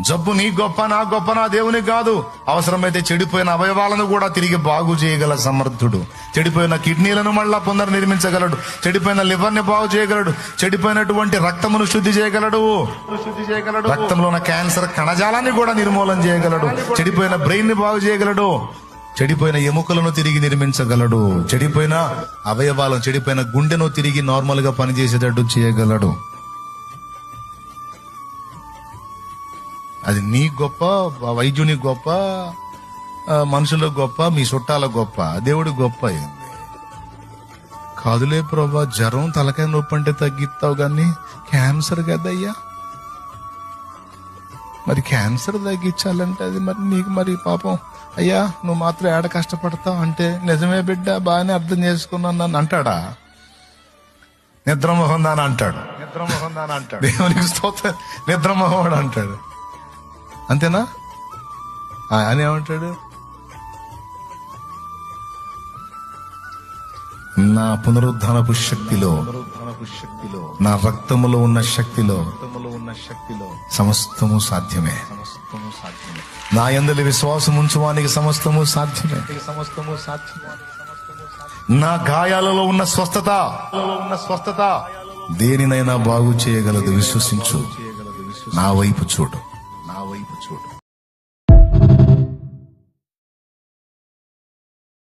జబ్బు నీ గొప్ప నా గొప్ప నా దేవుని కాదు. అవసరమైతే చెడిపోయిన అవయవాలను కూడా తిరిగి బాగు చేయగల సమర్థుడు. చెడిపోయిన కిడ్నీలను మళ్ళా పునర్నిర్మించగలడు. చెడిపోయిన లివర్ ని బాగు చేయగలడు. చెడిపోయినటువంటి రక్తమును శుద్ధి చేయగలడు. రక్తంలో ఉన్న క్యాన్సర్ కణజాలాన్ని కూడా నిర్మూలన చేయగలడు. చెడిపోయిన బ్రెయిన్ ని బాగు చేయగలడు. చెడిపోయిన ఎముకలను తిరిగి నిర్మించగలడు. చెడిపోయిన అవయవాలను, చెడిపోయిన గుండెను తిరిగి నార్మల్ గా పనిచేసేటట్టు చేయగలడు. అది నీ గొప్ప, వైద్యుని గొప్ప, మనుషుల గొప్ప, మీ చుట్టాల గొప్ప, దేవుడి గొప్ప అయింది కాదులే ప్రభా. జ్వరం తలకాయ నొప్పి అంటే తగ్గిస్తావు గాని క్యాన్సర్ కదయ్యా. మరి క్యాన్సర్ తగ్గించాలంటే అది మరి నీకు మరి పాపం అయ్యా నువ్వు మాత్రం ఏడ కష్టపడతావు అంటే, నిజమే బిడ్డ బాగానే అర్థం చేసుకున్నాను నన్ను అంటాడా? నిద్రమోహం దాని అంటాడు. దేవునికి స్తోత్రం. నిద్రమోహం అంటాడు. అంతేనా? అని ఏమంటాడు? నా పునరుద్ధానపు శక్తిలో, నా రక్తములో ఉన్న శక్తిలో సమస్తము సాధ్యమే. నా యందలి విశ్వాసం ఉంచువానికి సమస్తము సాధ్యమే. నా గాయాలలో ఉన్న స్వస్థత దేనినైనా బాగు చేయగలదు. విశ్వసించు, నా వైపు చూడు.